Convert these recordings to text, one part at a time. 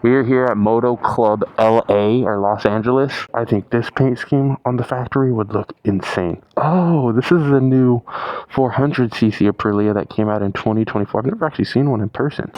We're here at Moto Club LA or Los Angeles. I think this paint scheme on the factory would look insane. Oh, this is the new 400cc Aprilia that came out in 2024. I've never actually seen one in person.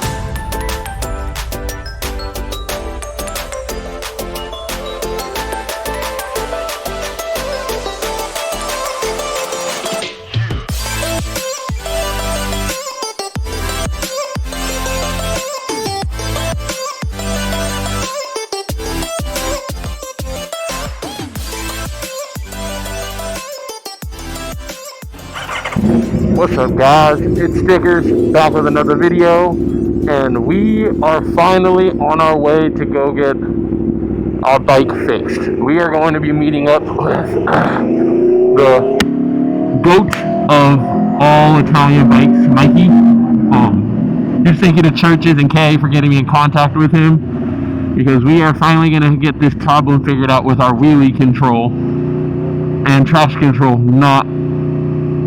What's up, guys? It's Stickers back with another video, and we are finally on our way to go get our bike fixed. We are going to be meeting up with the GOAT of all Italian bikes, Mikey. Just thank you to Churches and Kay for getting me in contact with him, because we are finally going to get this problem figured out with our wheelie control and traction control not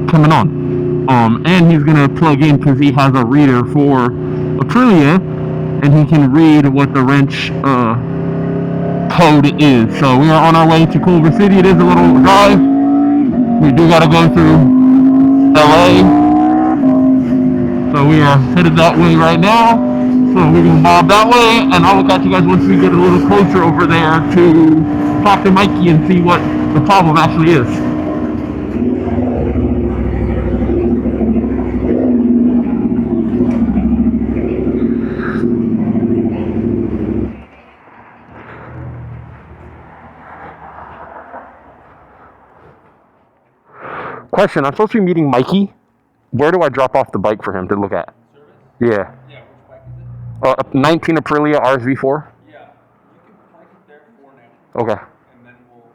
coming on. And he's gonna plug in because he has a reader for Aprilia, and he can read what the wrench code is. So we are on our way to Culver City. It is a little drive. We do gotta go through LA. So we are headed that way right now. So we're gonna mob that way, and I will catch you guys once we get a little closer over there to talk to Mikey and see what the problem actually is. Question, I'm supposed to be meeting Mikey. Where do I drop off the bike for him to look at? Service? Yeah. Yeah, which bike is it? 19 Aprilia RSV4. Yeah, you can park it there for now. Okay. And then we'll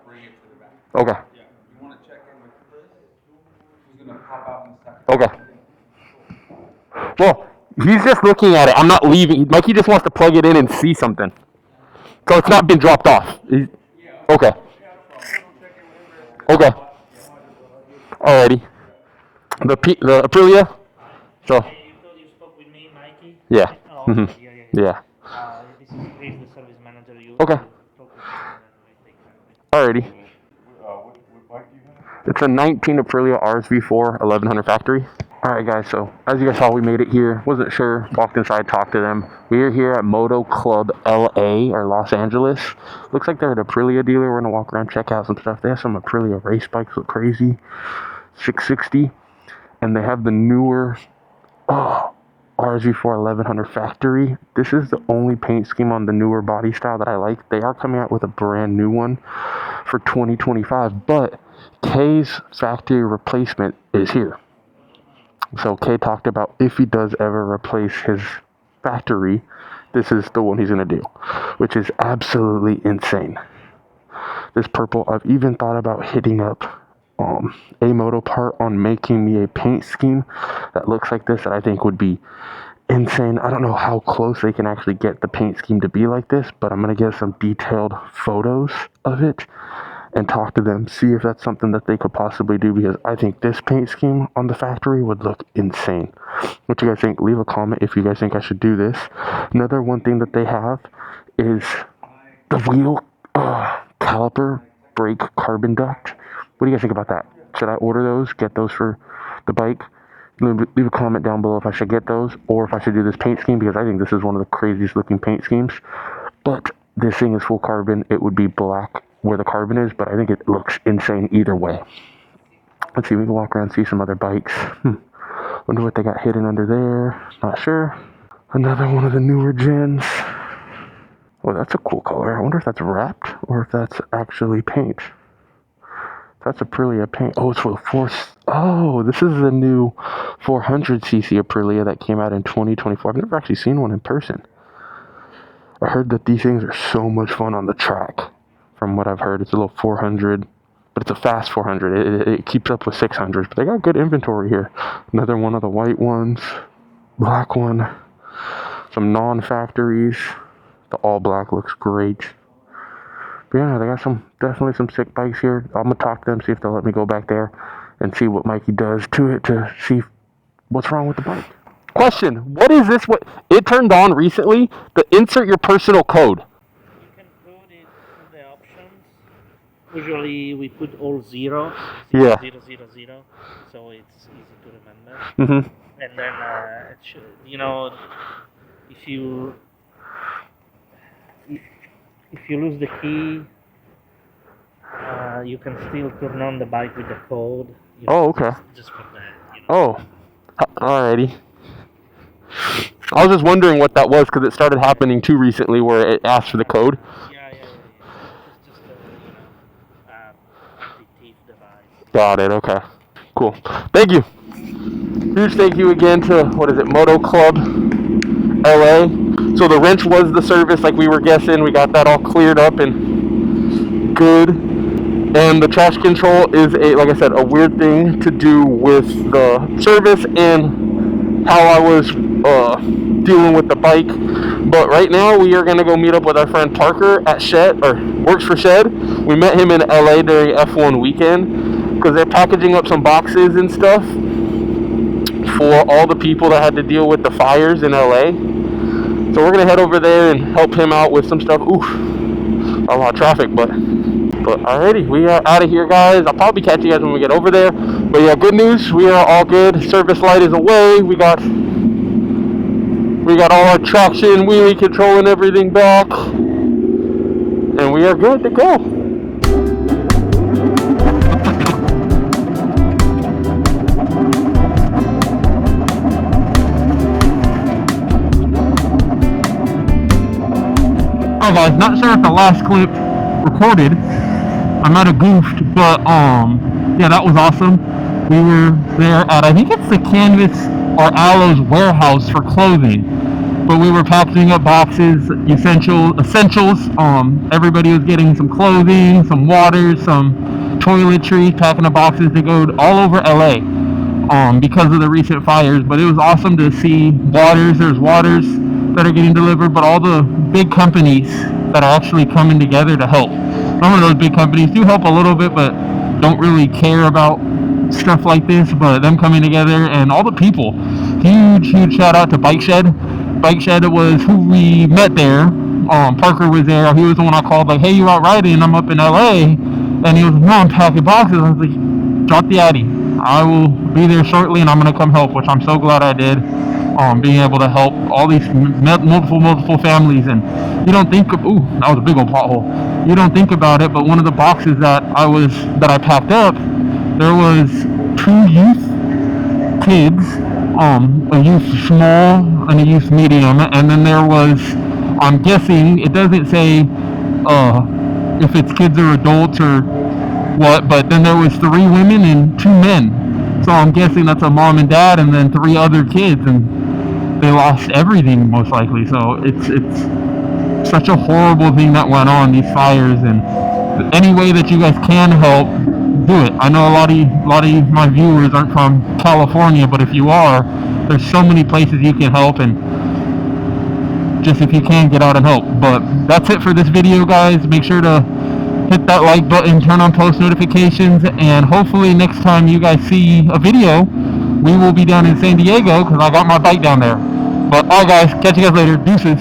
bring it to the back. Okay. Yeah, you want to check in with Chris? Who's going to pop out in a second. Okay. Well, he's just looking at it. I'm not leaving. Mikey just wants to plug it in and see something. So it's not been dropped off. Okay. Okay. Alrighty. The Aprilia. So. You thought you spoke with me, Mikey? Yeah. Oh, Mm-hmm. yeah. Yeah. This is Chris, the service manager. You Okay. Alrighty. What bike do you have? It's a 19 Aprilia RSV4 1100 factory. Alright guys, so as you guys saw, we made it here. Wasn't sure, walked inside, talked to them. We're here at Moto Club LA or Los Angeles. Looks like they're an Aprilia dealer. We're gonna walk around, check out some stuff. They have some Aprilia race bikes, look crazy. 660. And they have the newer RSV4 1100 factory. This is the only paint scheme on the newer body style that I like. They are coming out with a brand new one for 2025, but Kay's factory replacement is here. So Kay talked about if he does ever replace his factory, this is the one he's going to do, which is absolutely insane. This purple, I've even thought about hitting up a moto part on making me a paint scheme that looks like this that I think would be insane. I don't know how close they can actually get the paint scheme to be like this, but I'm going to get some detailed photos of it and talk to them, see if that's something that they could possibly do, because I think this paint scheme on the factory would look insane. What do you guys think? Leave a comment if you guys think I should do this. Another one thing that they have is the wheel caliper brake carbon duct. What do you guys think about that? Should I order those, get those for the bike? Leave a comment down below if I should get those or if I should do this paint scheme, because I think this is one of the craziest looking paint schemes. But this thing is full carbon. It would be black where the carbon is, but I think it looks insane either way. Let's see, we can walk around and see some other bikes. Wonder what they got hidden under there. Not sure. Another one of the newer gens. Oh, that's a cool color. I wonder if that's wrapped or if that's actually paint. That's Aprilia paint. Oh, it's for the force. Oh, this is the new 400cc Aprilia that came out in 2024. I've never actually seen one in person. I heard that these things are so much fun on the track. From what I've heard, it's a little 400, but it's a fast 400. It keeps up with 600s, but they got good inventory here. Another one of the white ones, black one, some non-factories. The all black looks great. But yeah, they got definitely some sick bikes here. I'm gonna talk to them, see if they'll let me go back there and see what Mikey does to it to see what's wrong with the bike. Question: what is this? What it turned on recently? The insert your personal code. You can put it in the options. Usually we put all zero, Yeah. 000, so it's easy to remember. Mhm. And then it should, if you if you lose the key, you can still turn on the bike with the code. Oh, okay. Just for that. Oh, alrighty. I was just wondering what that was because it started happening too recently where it asked for the code. Yeah. It's just anti-thief device. Got it. Okay. Cool. Thank you. Huge thank you again to, what is it, Moto Club LA. So the wrench was the service like we were guessing. We got that all cleared up and good. And the trash control is, like I said, a weird thing to do with the service and how I was dealing with the bike. But right now we are going to go meet up with our friend Parker at Shed, or works for Shed. We met him in LA during F1 weekend because they're packaging up some boxes and stuff for all the people that had to deal with the fires in LA. So we're going to head over there and help him out with some stuff. Oof, a lot of traffic, but alrighty, we are out of here, guys. I'll probably catch you guys when we get over there. But yeah, good news, we are all good. Service light is away. We got all our traction, wheelie control, and everything back, and we are good to go. Alright guys, not sure if the last clip recorded. I might have goofed, but yeah, that was awesome. We were there at, I think it's the Canvas or Aloe's warehouse for clothing, but we were packaging up boxes, essentials. Everybody was getting some clothing, some water, some toiletries, packing up boxes to go all over LA because of the recent fires. But it was awesome to see waters. There's waters that are getting delivered, but all the big companies that are actually coming together to help. Some of those big companies do help a little bit, but don't really care about stuff like this. But them coming together and all the people, huge shout out to Bike Shed. Bike Shed was who we met there. Parker was there. He was the one I called, like, hey, you out riding? I'm up in LA. And he was like, no, I'm packing boxes. I was like, drop the Addy. I will be there shortly, and I'm going to come help, which I'm so glad I did. Being able to help all these multiple families. And you don't think of, ooh, that was a big old pothole. You don't think about it, but one of the boxes that I packed up, there was 2 youth kids, a youth small and a youth medium, and then there was, I'm guessing, it doesn't say if it's kids or adults or what, but then there was 3 women and 2 men. So I'm guessing that's a mom and dad and then 3 other kids, and they lost everything most likely. So it's such a horrible thing that went on, these fires. And any way that you guys can help, do it. I know a lot of my viewers aren't from California, but if you are, there's so many places you can help, and just if you can, get out and help. But that's it for this video, guys. Make sure to hit that like button, turn on post notifications, and hopefully next time you guys see a video, we will be down in San Diego because I got my bike down there. But alright guys, catch you guys later. Deuces.